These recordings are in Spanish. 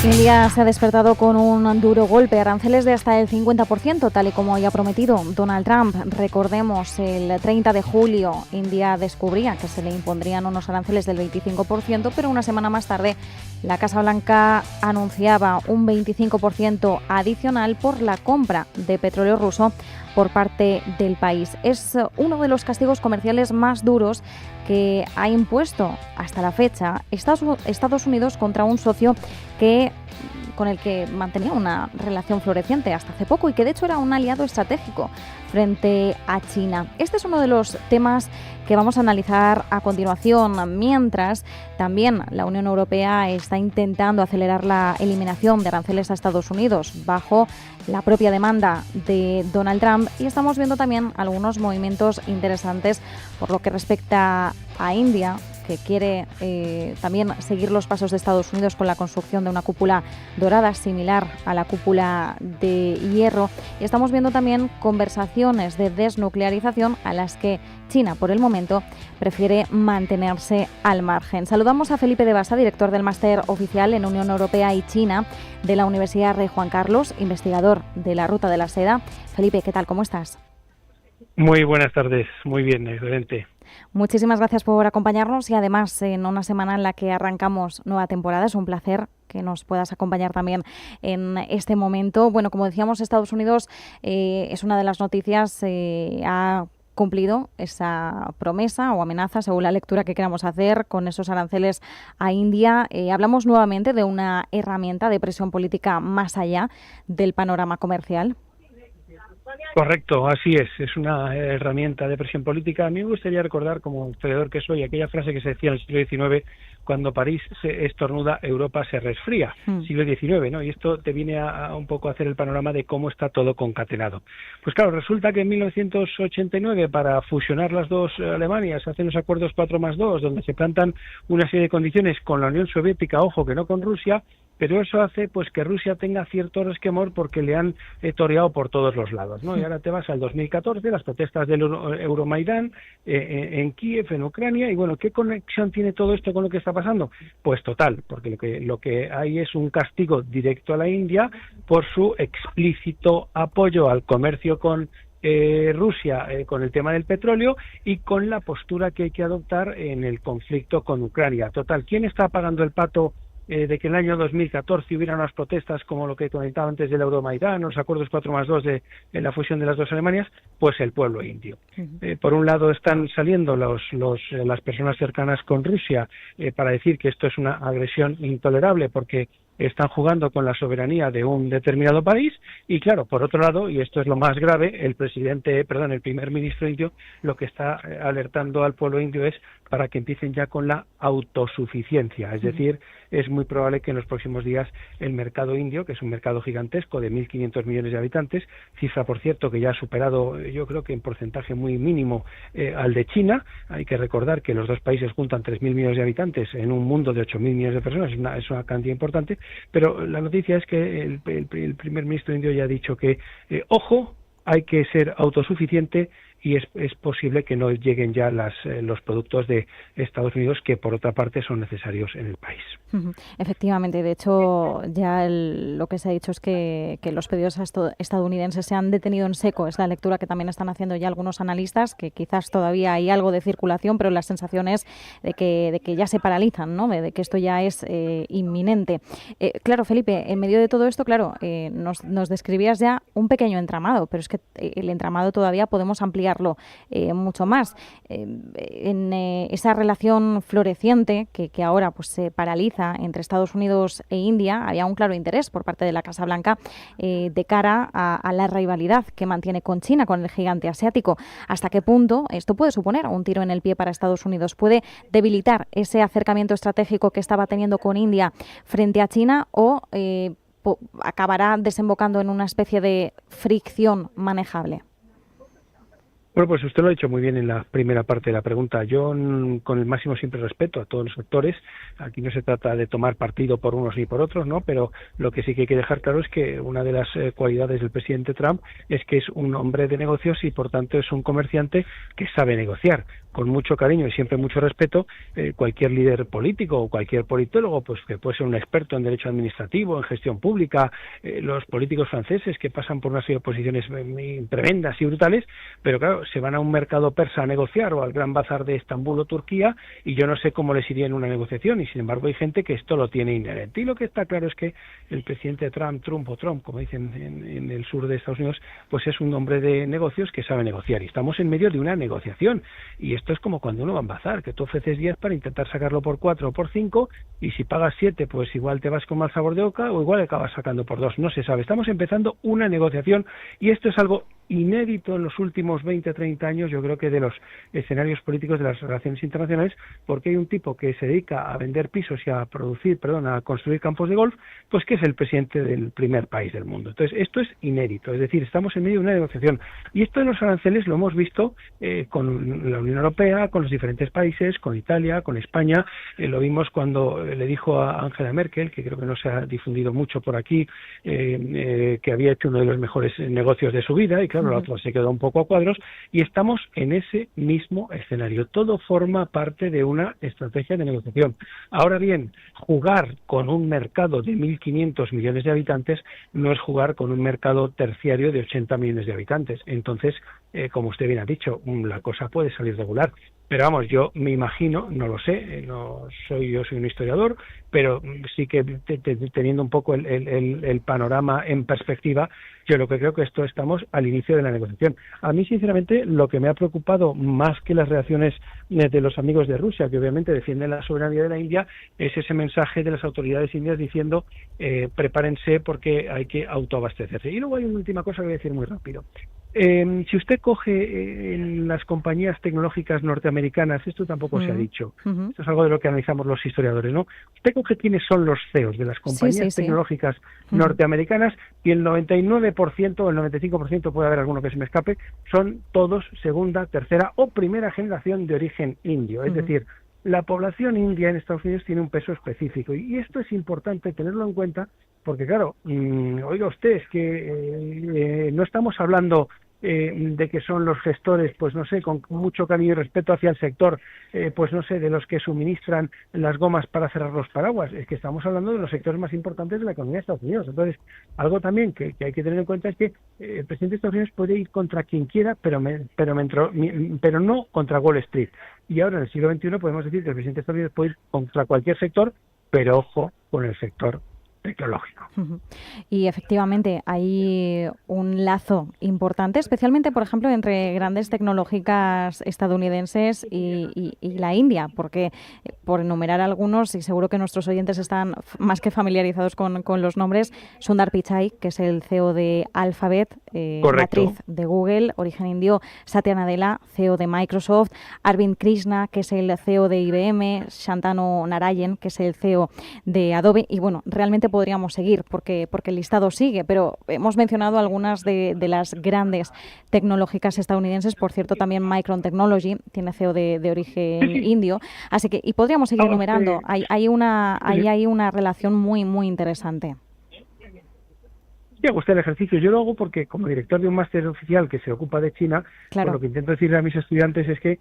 India se ha despertado con un duro golpe, aranceles de hasta el 50%, tal y como había prometido Donald Trump. Recordemos, el 30 de julio India descubría que se le impondrían unos aranceles del 25%, pero una semana más tarde la Casa Blanca anunciaba un 25% adicional por la compra de petróleo ruso por parte del país. Es uno de los castigos comerciales más duros que ha impuesto hasta la fecha Estados Unidos contra un socio con el que mantenía una relación floreciente hasta hace poco y que de hecho era un aliado estratégico frente a China. Este es uno de los temas que vamos a analizar a continuación, mientras también la Unión Europea está intentando acelerar la eliminación de aranceles a Estados Unidos bajo la propia demanda de Donald Trump, y estamos viendo también algunos movimientos interesantes por lo que respecta a India, que quiere también seguir los pasos de Estados Unidos con la construcción de una cúpula dorada similar a la cúpula de hierro. Y estamos viendo también conversaciones de desnuclearización a las que China, por el momento, prefiere mantenerse al margen. Saludamos a Felipe de Basa, director del Máster Oficial en Unión Europea y China de la Universidad Rey Juan Carlos, investigador de la Ruta de la Seda. Felipe, ¿qué tal? ¿Cómo estás? Muy buenas tardes, muy bien, excelente. Muchísimas gracias por acompañarnos y además en una semana en la que arrancamos nueva temporada. Es un placer que nos puedas acompañar también en este momento. Bueno, como decíamos, Estados Unidos es una de las noticias, ha cumplido esa promesa o amenaza, según la lectura que queramos hacer, con esos aranceles a India. Hablamos nuevamente de una herramienta de presión política más allá del panorama comercial. Correcto, así es una herramienta de presión política. A mí me gustaría recordar, como historiador que soy, aquella frase que se decía en el siglo XIX: cuando París se estornuda, Europa se resfría. Siglo XIX, ¿no? Y esto te viene a un poco a hacer el panorama de cómo está todo concatenado. Pues claro, resulta que en 1989, para fusionar las dos Alemanias, se hacen los acuerdos 4+2, donde se plantan una serie de condiciones con la Unión Soviética, ojo, que no con Rusia, pero eso hace pues que Rusia tenga cierto resquemor porque le han toreado por todos los lados, ¿no? Y ahora te vas al 2014, las protestas del Euromaidán en Kiev, en Ucrania, y bueno, ¿qué conexión tiene todo esto con lo que está pasando? Pues total, porque lo que hay es un castigo directo a la India por su explícito apoyo al comercio con Rusia, con el tema del petróleo y con la postura que hay que adoptar en el conflicto con Ucrania. Total, ¿quién está pagando el pato de que en el año 2014 hubiera unas protestas como lo que comentaba antes del Euromaidán, los acuerdos 4+2 de la fusión de las dos Alemanias? Pues el pueblo indio. Por un lado están saliendo las personas cercanas con Rusia para decir que esto es una agresión intolerable porque están jugando con la soberanía de un determinado país, y claro, por otro lado, y esto es lo más grave, el primer ministro indio lo que está alertando al pueblo indio es para que empiecen ya con la autosuficiencia, es decir, es muy probable que en los próximos días el mercado indio, que es un mercado gigantesco de 1.500 millones de habitantes, cifra por cierto que ya ha superado, yo creo que en porcentaje muy mínimo, al de China. Hay que recordar que los dos países juntan 3.000 millones de habitantes en un mundo de 8.000 millones de personas, es una cantidad importante, pero la noticia es que el primer ministro indio ya ha dicho que, ojo, hay que ser autosuficiente y es posible que no lleguen ya los productos de Estados Unidos, que por otra parte son necesarios en el país. Efectivamente, de hecho ya lo que se ha dicho es que los pedidos estadounidenses se han detenido en seco. Es la lectura que también están haciendo ya algunos analistas, que quizás todavía hay algo de circulación, pero la sensación es de que ya se paralizan, ¿no? De que esto ya es inminente. Claro, Felipe, en medio de todo esto, claro, nos describías ya un pequeño entramado, pero es que el entramado todavía podemos ampliarlo mucho más. En esa relación floreciente que ahora pues se paraliza entre Estados Unidos e India, había un claro interés por parte de la Casa Blanca de cara a la rivalidad que mantiene con China, con el gigante asiático. ¿Hasta qué punto esto puede suponer un tiro en el pie para Estados Unidos? ¿Puede debilitar ese acercamiento estratégico que estaba teniendo con India frente a China o acabará desembocando en una especie de fricción manejable? Bueno, pues usted lo ha dicho muy bien en la primera parte de la pregunta. Yo, con el máximo siempre respeto a todos los actores, aquí no se trata de tomar partido por unos ni por otros, ¿no? Pero lo que sí que hay que dejar claro es que una de las cualidades del presidente Trump es que es un hombre de negocios y, por tanto, es un comerciante que sabe negociar. Con mucho cariño y siempre mucho respeto, cualquier líder político o cualquier politólogo, pues que puede ser un experto en derecho administrativo, en gestión pública, los políticos franceses que pasan por una serie de posiciones tremendas y brutales, pero claro, se van a un mercado persa a negociar o al Gran Bazar de Estambul o Turquía y yo no sé cómo les iría en una negociación y sin embargo hay gente que esto lo tiene inherente. Y lo que está claro es que el presidente Trump, como dicen en el sur de Estados Unidos, pues es un hombre de negocios que sabe negociar y estamos en medio de una negociación y esto es como cuando uno va a un bazar, que tú ofreces 10 para intentar sacarlo por 4 o por 5 y si pagas 7 pues igual te vas con mal sabor de boca o igual acabas sacando por 2, no se sabe. Estamos empezando una negociación y esto es algo inédito en los últimos 20 30 años, yo creo que de los escenarios políticos de las relaciones internacionales, porque hay un tipo que se dedica a vender pisos y a construir campos de golf, pues que es el presidente del primer país del mundo. Entonces, esto es inédito, es decir, estamos en medio de una negociación. Y esto de los aranceles lo hemos visto con la Unión Europea, con los diferentes países, con Italia, con España, lo vimos cuando le dijo a Angela Merkel, que creo que no se ha difundido mucho por aquí, que había hecho uno de los mejores negocios de su vida, y claro, la otra se quedó un poco a cuadros, y estamos en ese mismo escenario. Todo forma parte de una estrategia de negociación. Ahora bien, jugar con un mercado de 1.500 millones de habitantes no es jugar con un mercado terciario de 80 millones de habitantes. Entonces, como usted bien ha dicho, la cosa puede salir regular. Pero vamos, yo me imagino, no lo sé, yo soy un historiador, pero sí que teniendo un poco el panorama en perspectiva, yo lo que creo que estamos al inicio de la negociación. A mí, sinceramente, lo que me ha preocupado más que las reacciones de los amigos de Rusia, que obviamente defienden la soberanía de la India, es ese mensaje de las autoridades indias diciendo prepárense porque hay que autoabastecerse. Y luego hay una última cosa que voy a decir muy rápido. Si usted coge en las compañías tecnológicas norteamericanas, esto tampoco se ha dicho, esto es algo de lo que analizamos los historiadores, ¿no? Usted coge quiénes son los CEOs de las compañías tecnológicas norteamericanas y el 99% o el 95%, puede haber alguno que se me escape, son todos segunda, tercera o primera generación de origen indio, es decir, la población india en Estados Unidos tiene un peso específico y esto es importante tenerlo en cuenta porque, claro, oiga usted, es que no estamos hablando de que son los gestores, pues no sé, con mucho cariño y respeto hacia el sector, pues no sé, de los que suministran las gomas para cerrar los paraguas, es que estamos hablando de los sectores más importantes de la economía de Estados Unidos. Entonces, algo también que hay que tener en cuenta es que el presidente de Estados Unidos puede ir contra quien quiera, pero no contra Wall Street. Y ahora, en el siglo XXI, podemos decir que el presidente de Estados Unidos puede ir contra cualquier sector, pero ojo con el sector tecnológico. Y efectivamente hay un lazo importante, especialmente, por ejemplo, entre grandes tecnológicas estadounidenses y la India, porque, por enumerar algunos, y seguro que nuestros oyentes están más que familiarizados con los nombres, Sundar Pichai, que es el CEO de Alphabet, matriz de Google, origen indio, Satya Nadella, CEO de Microsoft, Arvind Krishna, que es el CEO de IBM, Shantanu Narayen, que es el CEO de Adobe, y bueno, realmente podríamos seguir porque el listado sigue, pero hemos mencionado algunas de las grandes tecnológicas estadounidenses. Por cierto, también Micron Technology tiene CEO de origen indio, así que y podríamos seguir enumerando. Hay una relación muy muy interesante. Sí, hago usted el ejercicio. Yo lo hago porque, como director de un máster oficial que se ocupa de China, pues lo que intento decirle a mis estudiantes es que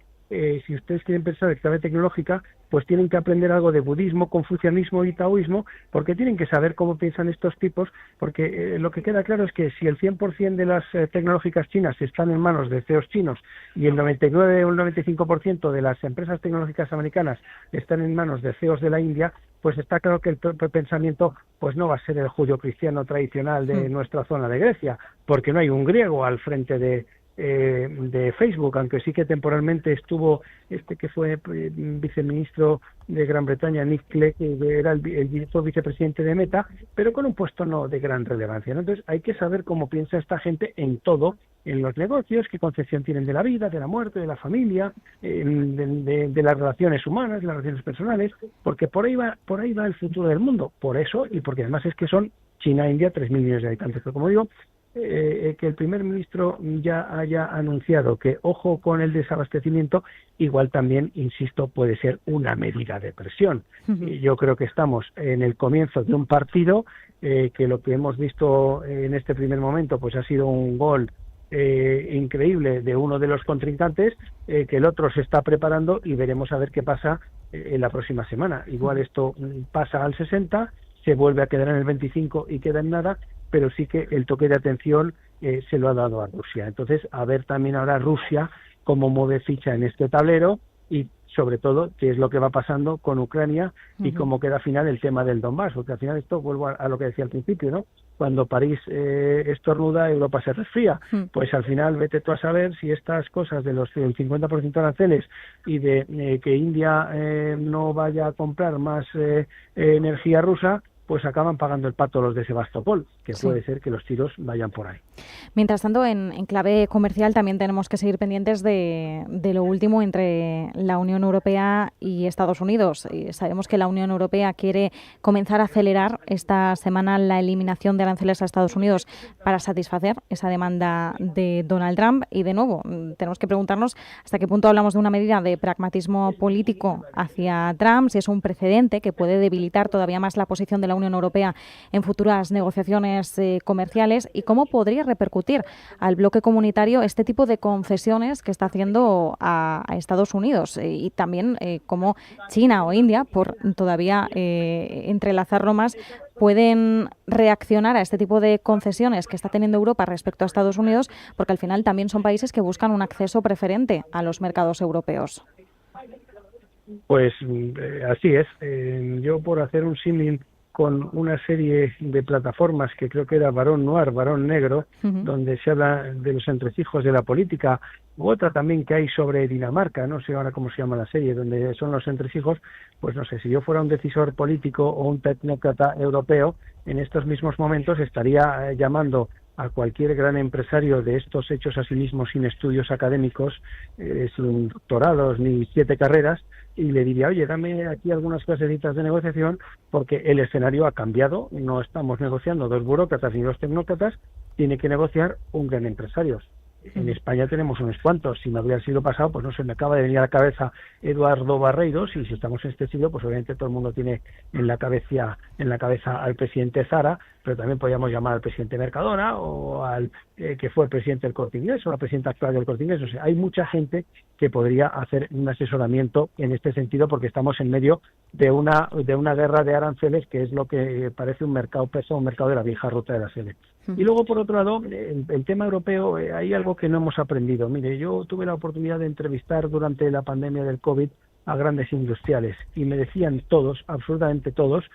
si ustedes quieren pensar en clave tecnológica, pues tienen que aprender algo de budismo, confucianismo y taoísmo, porque tienen que saber cómo piensan estos tipos, porque lo que queda claro es que si el 100% de las tecnológicas chinas están en manos de CEOs chinos y el 99 o el 95% de las empresas tecnológicas americanas están en manos de CEOs de la India, pues está claro que el pensamiento pues no va a ser el judio-cristiano tradicional de nuestra zona de Grecia, porque no hay un griego al frente de Facebook, aunque sí que temporalmente estuvo que fue viceministro de Gran Bretaña, Nick Clegg, que era el director vicepresidente de Meta, pero con un puesto no de gran relevancia, ¿no? Entonces hay que saber cómo piensa esta gente en todo, en los negocios, qué concepción tienen de la vida, de la muerte, de la familia, de las relaciones humanas, de las relaciones personales, porque por ahí va el futuro del mundo, por eso y porque además es que son China, India, 3.000 millones de habitantes, pero como digo, que el primer ministro ya haya anunciado que ojo con el desabastecimiento, igual también, insisto, puede ser una medida de presión. Yo creo que estamos en el comienzo de un partido que lo que hemos visto en este primer momento pues ha sido un gol increíble de uno de los contrincantes, que el otro se está preparando y veremos a ver qué pasa en la próxima semana. Igual esto pasa al 60, se vuelve a quedar en el 25 y queda en nada, pero sí que el toque de atención se lo ha dado a Rusia. Entonces, a ver también ahora Rusia cómo mueve ficha en este tablero y sobre todo qué es lo que va pasando con Ucrania y cómo queda al final el tema del Donbass, porque al final esto, vuelvo a lo que decía al principio, ¿no? Cuando París estornuda, Europa se resfría. Pues al final vete tú a saber si estas cosas de los 50% de aranceles y de que India no vaya a comprar más energía rusa, pues acaban pagando el pato los de Sebastopol, que puede ser que los tiros vayan por ahí. Mientras tanto, en clave comercial también tenemos que seguir pendientes de lo último entre la Unión Europea y Estados Unidos. Y sabemos que la Unión Europea quiere comenzar a acelerar esta semana la eliminación de aranceles a Estados Unidos para satisfacer esa demanda de Donald Trump. Y de nuevo, tenemos que preguntarnos hasta qué punto hablamos de una medida de pragmatismo político hacia Trump, si es un precedente que puede debilitar todavía más la posición de la Unión Europea en futuras negociaciones comerciales y cómo podría repercutir al bloque comunitario este tipo de concesiones que está haciendo a Estados Unidos y también cómo China o India, por todavía entrelazarlo más, pueden reaccionar a este tipo de concesiones que está teniendo Europa respecto a Estados Unidos, porque al final también son países que buscan un acceso preferente a los mercados europeos. Pues así es. Yo, por hacer un símil con una serie de plataformas que creo que era Barón Noir, Barón Negro, donde se habla de los entresijos de la política, u otra también que hay sobre Dinamarca, no sé ahora cómo se llama la serie, donde son los entresijos, pues no sé, si yo fuera un decisor político o un tecnócrata europeo, en estos mismos momentos estaría llamando a cualquier gran empresario de estos hechos a sí mismos sin estudios académicos, sin doctorados ni 7 carreras, y le diría, oye, dame aquí algunas clasecitas de negociación, porque el escenario ha cambiado, no estamos negociando 2 burócratas ni 2 tecnócratas, tiene que negociar un gran empresario. En España tenemos unos cuantos. Si me habría el siglo pasado, pues no sé, me acaba de venir a la cabeza Eduardo Barreiros, y si estamos en este siglo, pues obviamente todo el mundo tiene en la cabeza al presidente Zara, pero también podríamos llamar al presidente Mercadona o al que fue el presidente del Corte Inglés o la presidenta actual del Corte Inglés. O sea, hay mucha gente que podría hacer un asesoramiento en este sentido, porque estamos en medio de una guerra de aranceles, que es lo que parece un mercado peso, un mercado de la vieja ruta de la sede. Y luego, por otro lado, el tema europeo, hay algo que no hemos aprendido. Mire, yo tuve la oportunidad de entrevistar durante la pandemia del COVID a grandes industriales y me decían todos, absolutamente todos,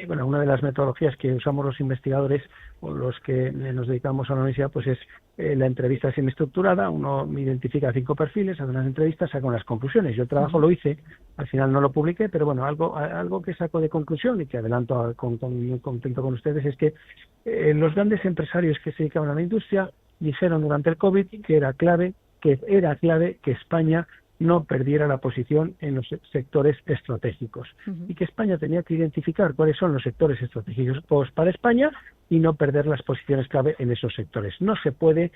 bueno, una de las metodologías que usamos los investigadores o los que nos dedicamos a la universidad, pues es la entrevista semiestructurada. Uno identifica 5 perfiles, hace unas entrevistas, saca unas conclusiones. Yo el trabajo lo hice, al final no lo publiqué, pero bueno, algo que saco de conclusión y que adelanto muy contento con ustedes es que los grandes empresarios que se dedicaban a la industria dijeron durante el COVID que era clave que España no perdiera la posición en los sectores estratégicos y que España tenía que identificar cuáles son los sectores estratégicos para España y no perder las posiciones clave en esos sectores. No se puede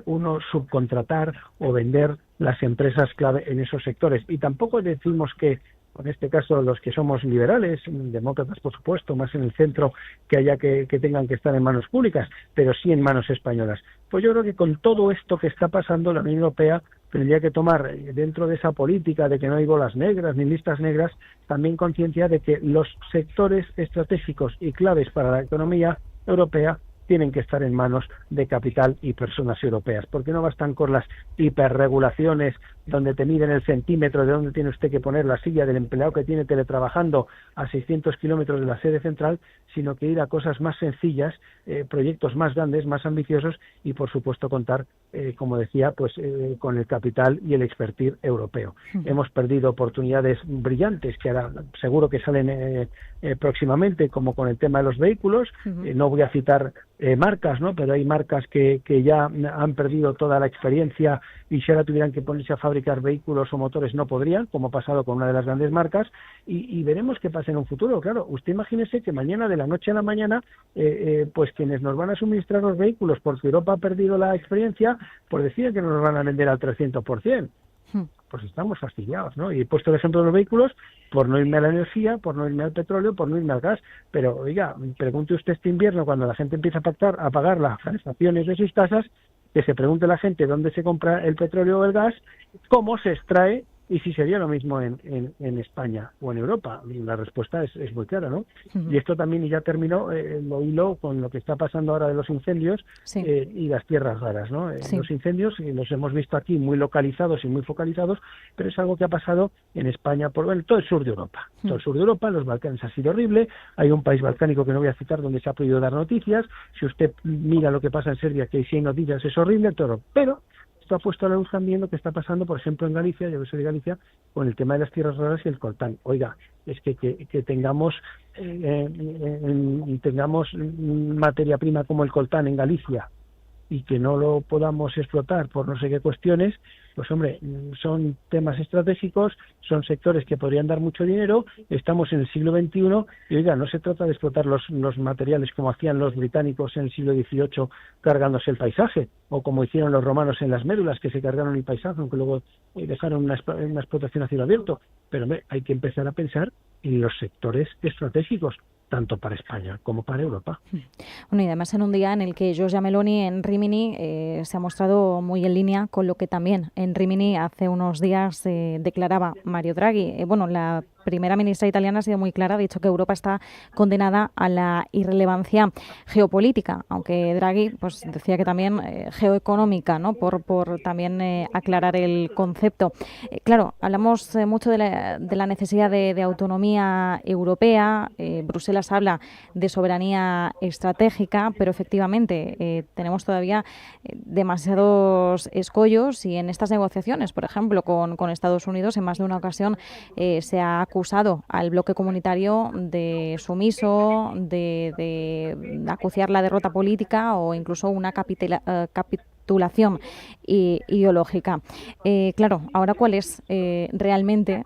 uno subcontratar o vender las empresas clave en esos sectores, y tampoco decimos que, en este caso, los que somos liberales, demócratas por supuesto, más en el centro, que haya que tengan que estar en manos públicas, pero sí en manos españolas. Pues yo creo que con todo esto que está pasando, la Unión Europea tendría que tomar, dentro de esa política de que no hay bolas negras ni listas negras, también conciencia de que los sectores estratégicos y claves para la economía europea tienen que estar en manos de capital y personas europeas, porque no bastan con las hiperregulaciones donde te miden el centímetro de dónde tiene usted que poner la silla del empleado que tiene teletrabajando a 600 kilómetros de la sede central, sino que ir a cosas más sencillas, proyectos más grandes, más ambiciosos y, por supuesto, contar, como decía, pues con el capital y el expertise europeo. Hemos perdido oportunidades brillantes que ahora seguro que salen próximamente, como con el tema de los vehículos. No voy a citar marcas, ¿no? Pero hay marcas que ya han perdido toda la experiencia y si ahora tuvieran que ponerse a fabricar fabricar vehículos o motores no podrían, como ha pasado con una de las grandes marcas, y veremos qué pasa en un futuro. Claro, usted imagínese que mañana, de la noche a la mañana, pues quienes nos van a suministrar los vehículos, porque Europa ha perdido la experiencia, pues deciden que nos van a vender al 300%. Pues estamos fastidiados, ¿no? Y he puesto el ejemplo de los vehículos por no irme a la energía, por no irme al petróleo, por no irme al gas. Pero, oiga, pregunte usted este invierno, cuando la gente empieza a pagar las calefacciones de sus casas, que se pregunte la gente dónde se compra el petróleo o el gas, cómo se extrae y si sería lo mismo en España o en Europa. La respuesta es muy clara, ¿no? Y esto también, y ya terminó, lo hilo con lo que está pasando ahora de los incendios y las tierras raras, ¿no? Los incendios los hemos visto aquí muy localizados y muy focalizados, pero es algo que ha pasado en España, por todo el sur de Europa. Todo el sur de Europa, los Balcanes ha sido horrible. Hay un país balcánico que no voy a citar donde se ha prohibido dar noticias. Si usted mira lo que pasa en Serbia, que si hay noticias es horrible, todo. Pero esto ha puesto a la luz también lo que está pasando, por ejemplo, en Galicia, yo soy de Galicia, con el tema de las tierras raras y el coltán. Oiga, es que tengamos materia prima como el coltán en Galicia y que no lo podamos explotar por no sé qué cuestiones, pues hombre, son temas estratégicos, son sectores que podrían dar mucho dinero, estamos en el siglo XXI y oiga, no se trata de explotar los materiales como hacían los británicos en el siglo XVIII cargándose el paisaje, o como hicieron los romanos en las médulas, que se cargaron el paisaje, aunque luego dejaron una explotación a cielo abierto. Pero hombre, hay que empezar a pensar en los sectores estratégicos, tanto para España como para Europa. Bueno, y además en un día en el que Giorgia Meloni en Rimini se ha mostrado muy en línea con lo que también en Rimini hace unos días declaraba Mario Draghi. Bueno, la primera ministra italiana ha sido muy clara, ha dicho que Europa está condenada a la irrelevancia geopolítica, aunque Draghi pues decía que también geoeconómica, ¿no? Por también aclarar el concepto. Claro, hablamos mucho de la necesidad de autonomía europea. Bruselas habla de soberanía estratégica, pero efectivamente tenemos todavía demasiados escollos y en estas negociaciones, por ejemplo, con Estados Unidos, en más de una ocasión se ha acusado al bloque comunitario de sumiso, de acuciar la derrota política o incluso una capitulación ideológica. Claro, ahora ¿cuál es realmente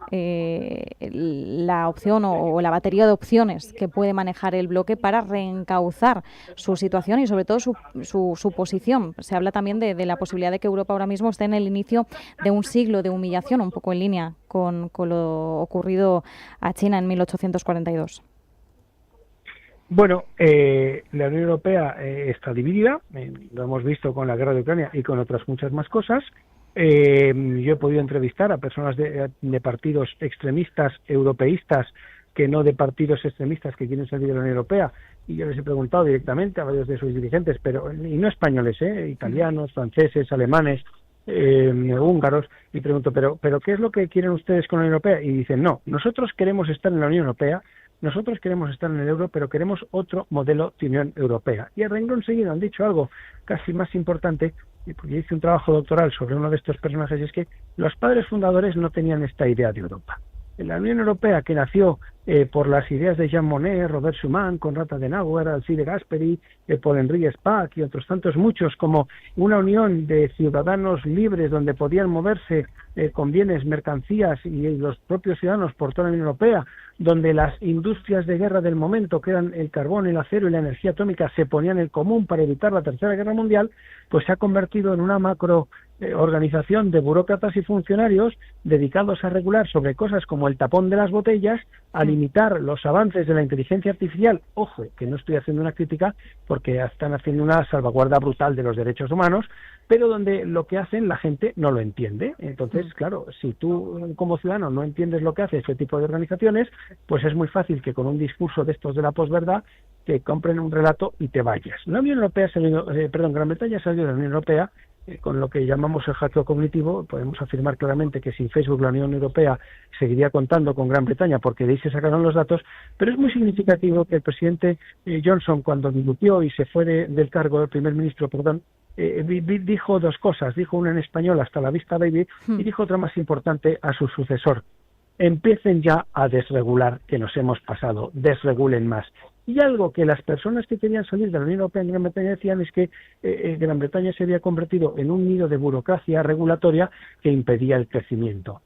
la opción o la batería de opciones que puede manejar el bloque para reencauzar su situación y sobre todo su posición? Se habla también de la posibilidad de que Europa ahora mismo esté en el inicio de un siglo de humillación, un poco en línea con lo ocurrido a China en 1842. Bueno, la Unión Europea está dividida, lo hemos visto con la guerra de Ucrania y con otras muchas más cosas. Yo he podido entrevistar a personas de partidos extremistas europeístas que no de partidos extremistas que quieren salir de la Unión Europea, y yo les he preguntado directamente a varios de sus dirigentes, y no españoles, italianos, franceses, alemanes, húngaros, y pregunto, pero ¿qué es lo que quieren ustedes con la Unión Europea? Y dicen, no, nosotros queremos estar en la Unión Europea, nosotros queremos estar en el euro, pero queremos otro modelo de Unión Europea. Y a renglón seguido han dicho algo casi más importante, porque yo hice un trabajo doctoral sobre uno de estos personajes, y es que los padres fundadores no tenían esta idea de Europa. En la Unión Europea, que nació por las ideas de Jean Monnet, Robert Schuman, Konrad Adenauer, Alcide Gasperi, Paul-Henri Spaak y otros tantos muchos, como una unión de ciudadanos libres donde podían moverse con bienes, mercancías y los propios ciudadanos por toda la Unión Europea, donde las industrias de guerra del momento, que eran el carbón, el acero y la energía atómica, se ponían en común para evitar la Tercera Guerra Mundial, pues se ha convertido en una macro organización de burócratas y funcionarios dedicados a regular sobre cosas como el tapón de las botellas, a limitar los avances de la inteligencia artificial. Ojo, que no estoy haciendo una crítica porque están haciendo una salvaguarda brutal de los derechos humanos, pero donde lo que hacen la gente no lo entiende. Entonces, claro, si tú como ciudadano no entiendes lo que hace este tipo de organizaciones, pues es muy fácil que con un discurso de estos de la posverdad te compren un relato y te vayas. La Unión Europea Gran Bretaña ha salido de la Unión Europea con lo que llamamos el hackeo cognitivo. Podemos afirmar claramente que sin Facebook la Unión Europea seguiría contando con Gran Bretaña porque de ahí se sacaron los datos, pero es muy significativo que el presidente Johnson, cuando dimitió y se fue del cargo del primer ministro, dijo dos cosas, dijo una en español, hasta la vista baby, y dijo otra más importante a su sucesor: empiecen ya a desregular, que nos hemos pasado, desregulen más. Y algo que las personas que querían salir de la Unión Europea en Gran Bretaña decían es que Gran Bretaña se había convertido en un nido de burocracia regulatoria que impedía el crecimiento.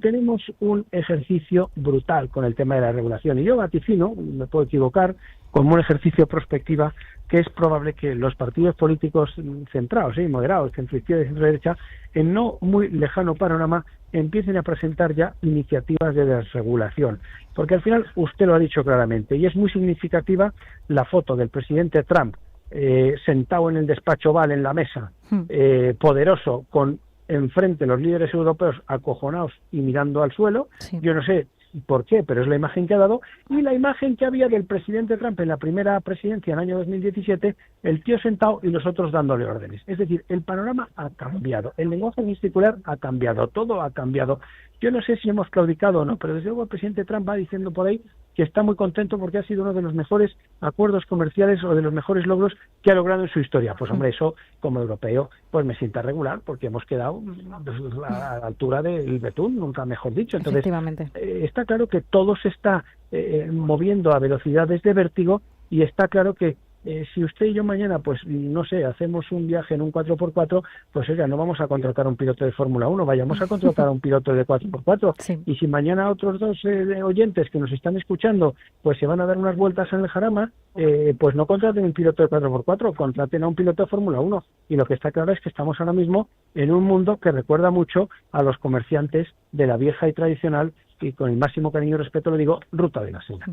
Tenemos un ejercicio brutal con el tema de la regulación, y yo vaticino, me puedo equivocar, como un ejercicio de prospectiva, que es probable que los partidos políticos centrados, moderados, centro-izquierda y centro-derecha, en no muy lejano panorama, empiecen a presentar ya iniciativas de desregulación. Porque al final, usted lo ha dicho claramente, y es muy significativa la foto del presidente Trump sentado en el despacho Oval, en la mesa, poderoso, con enfrente los líderes europeos acojonados y mirando al suelo. Sí. Yo no sé por qué, pero es la imagen que ha dado, y la imagen que había del presidente Trump en la primera presidencia en el año 2017, el tío sentado y los otros dándole órdenes. Es decir, el panorama ha cambiado, el lenguaje gesticular ha cambiado, todo ha cambiado. Yo no sé si hemos claudicado o no, pero desde luego el presidente Trump va diciendo por ahí que está muy contento porque ha sido uno de los mejores acuerdos comerciales o de los mejores logros que ha logrado en su historia. Pues hombre, eso como europeo pues me sienta regular, porque hemos quedado a la altura del betún, nunca mejor dicho. Entonces está claro que todo se está moviendo a velocidades de vértigo, y está claro que si usted y yo mañana, pues no sé, hacemos un viaje en un 4x4, pues oiga, no vamos a contratar a un piloto de Fórmula 1, vayamos a contratar a un piloto de 4x4. Sí. Y si mañana otros dos oyentes que nos están escuchando, pues se van a dar unas vueltas en el Jarama, pues no contraten un piloto de 4x4, contraten a un piloto de Fórmula 1. Y lo que está claro es que estamos ahora mismo en un mundo que recuerda mucho a los comerciantes de la vieja y tradicional, y con el máximo cariño y respeto lo digo, ruta de la seda.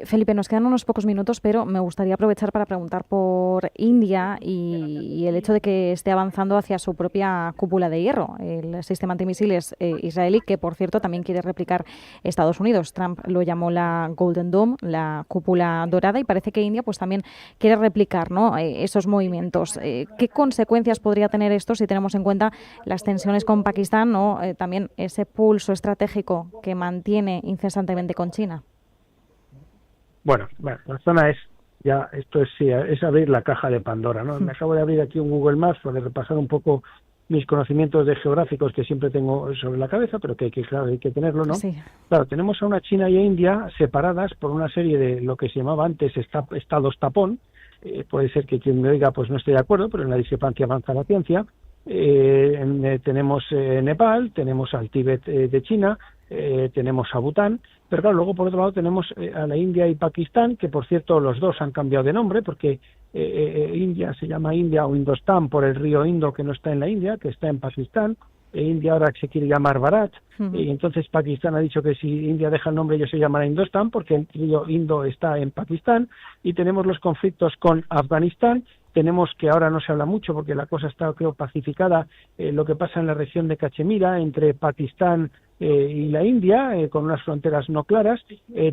Felipe, nos quedan unos pocos minutos, pero me gustaría aprovechar para preguntar por India y el hecho de que esté avanzando hacia su propia cúpula de hierro, el sistema antimisiles israelí, que por cierto también quiere replicar Estados Unidos. Trump lo llamó la Golden Dome, la cúpula dorada, y parece que India pues también quiere replicar, ¿no?, esos movimientos. ¿Qué consecuencias podría tener esto si tenemos en cuenta las tensiones con Pakistán o también ese pulso estratégico que mantiene incesantemente con China? Bueno, la zona es, ya esto es abrir la caja de Pandora, ¿no? Me acabo de abrir aquí un Google Maps para repasar un poco mis conocimientos de geográficos que siempre tengo sobre la cabeza, pero que claro, hay que tenerlo, ¿no? Sí. Claro, tenemos a una China y a India separadas por una serie de lo que se llamaba antes estados tapón. Puede ser que quien me oiga pues no esté de acuerdo, pero en la discrepancia avanza la ciencia. Tenemos Nepal, tenemos al Tíbet de China, tenemos a Bután, pero claro, luego por otro lado tenemos a la India y Pakistán, que por cierto los dos han cambiado de nombre, porque India se llama India o Indostán por el río Indo, que no está en la India, que está en Pakistán. India ahora se quiere llamar Bharat, y entonces Pakistán ha dicho que si India deja el nombre ellos se llamará Indostán, porque el río Indo está en Pakistán. Y tenemos los conflictos con Afganistán. Tenemos, que ahora no se habla mucho porque la cosa está, creo, pacificada, lo que pasa en la región de Cachemira entre Pakistán y la India, con unas fronteras no claras.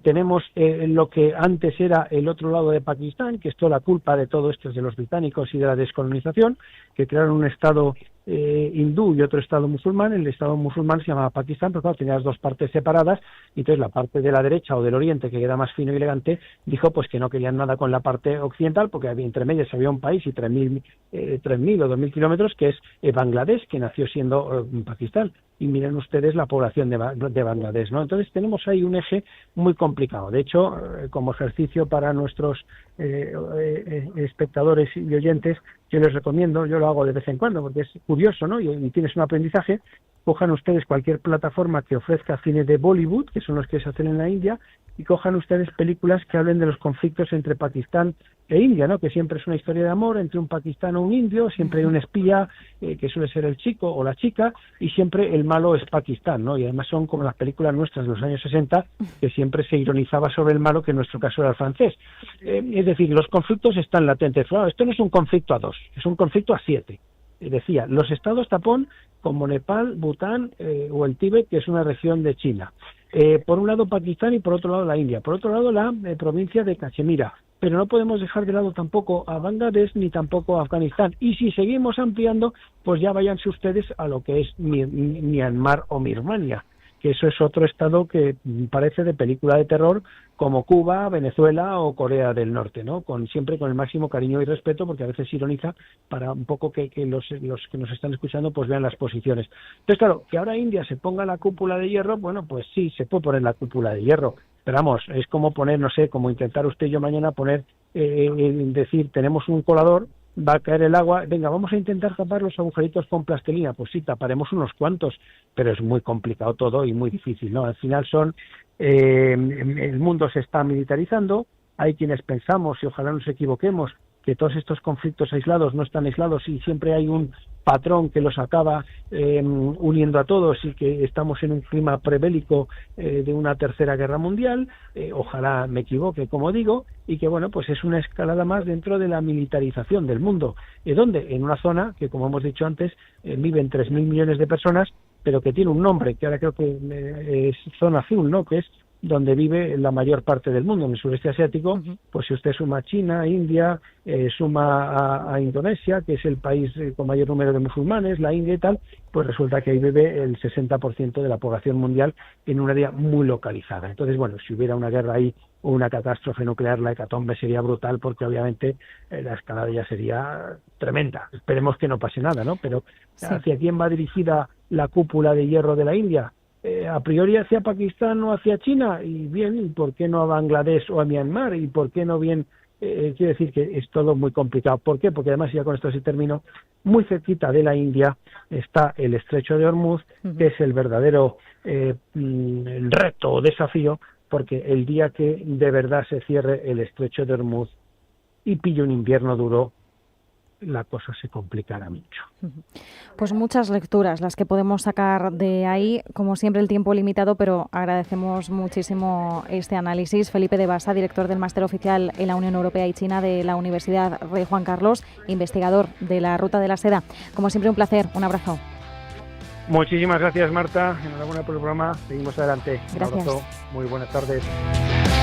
Tenemos lo que antes era el otro lado de Pakistán, que es toda la culpa de todo esto es de los británicos y de la descolonización, que crearon un estado hindú y otro estado musulmán. El estado musulmán se llamaba Pakistán, pero claro, tenía las dos partes separadas, y entonces la parte de la derecha o del oriente, que queda más fino y elegante, dijo pues que no querían nada con la parte occidental, porque había entre medias había un país y 3.000 o 2.000 kilómetros, que es Bangladesh, que nació siendo Pakistán. Y miren ustedes la población de Bangladesh, ¿no? Entonces tenemos ahí un eje muy complicado. De hecho, como ejercicio para nuestros espectadores y oyentes, yo les recomiendo, yo lo hago de vez en cuando porque es curioso, ¿no? Y tienes un aprendizaje. Cojan ustedes cualquier plataforma que ofrezca cine de Bollywood, que son los que se hacen en la India, y cojan ustedes películas que hablen de los conflictos entre Pakistán e India, ¿no? Que siempre es una historia de amor entre un pakistano o un indio, siempre hay un espía que suele ser el chico o la chica, y siempre el malo es Pakistán, ¿no? Y además son como las películas nuestras de los años 60, que siempre se ironizaba sobre el malo, que en nuestro caso era el francés. Es decir, los conflictos están latentes. Claro, esto no es un conflicto a 2, es un conflicto a 7. Decía, los estados tapón como Nepal, Bután o el Tíbet, que es una región de China. Por un lado Pakistán y por otro lado la India. Por otro lado la provincia de Cachemira. Pero no podemos dejar de lado tampoco a Bangladesh ni tampoco a Afganistán. Y si seguimos ampliando, pues ya váyanse ustedes a lo que es Myanmar o Birmania, que eso es otro estado que parece de película de terror, como Cuba, Venezuela o Corea del Norte, ¿no? Siempre con el máximo cariño y respeto, porque a veces ironiza para un poco que los que nos están escuchando pues vean las posiciones. Entonces, claro, que ahora India se ponga la cúpula de hierro, bueno, pues sí, se puede poner la cúpula de hierro, pero vamos, es como poner, no sé, como intentar usted y yo mañana poner, decir, tenemos un colador, va a caer el agua, venga, vamos a intentar tapar los agujeritos con plastilina. Pues sí, taparemos unos cuantos, pero es muy complicado todo y muy difícil, ¿no? Al final el mundo se está militarizando, hay quienes pensamos, y ojalá nos equivoquemos, que todos estos conflictos aislados no están aislados y siempre hay un patrón que los acaba uniendo a todos y que estamos en un clima prebélico de una tercera guerra mundial, ojalá me equivoque, como digo, y que bueno, pues es una escalada más dentro de la militarización del mundo. ¿Dónde? En una zona que, como hemos dicho antes, viven 3.000 millones de personas, pero que tiene un nombre, que ahora creo que es zona azul, ¿no? Que es donde vive la mayor parte del mundo, en el sureste asiático. Pues si usted suma China, India, suma a Indonesia, que es el país con mayor número de musulmanes, la India y tal, pues resulta que ahí vive el 60% de la población mundial en un área muy localizada. Entonces, bueno, si hubiera una guerra ahí o una catástrofe nuclear, la hecatombe sería brutal, porque obviamente la escalada ya sería tremenda. Esperemos que no pase nada, ¿no? Pero sí. ¿Hacia quién va dirigida la cúpula de hierro de la India? A priori hacia Pakistán o hacia China, y bien, ¿y por qué no a Bangladesh o a Myanmar? ¿Y por qué no bien? Quiero decir que es todo muy complicado. ¿Por qué? Porque además, ya con esto sí termino, muy cerquita de la India está el Estrecho de Hormuz, que es el verdadero el reto o desafío, porque el día que de verdad se cierre el Estrecho de Hormuz y pille un invierno duro, la cosa se complicará mucho. Pues muchas lecturas las que podemos sacar de ahí, como siempre el tiempo limitado, pero agradecemos muchísimo este análisis. Felipe de Basa, director del Máster Oficial en la Unión Europea y China de la Universidad Rey Juan Carlos, investigador de la Ruta de la Seda. Como siempre, un placer, un abrazo. Muchísimas gracias, Marta, enhorabuena por el programa, seguimos adelante. Gracias. Un abrazo, muy buenas tardes.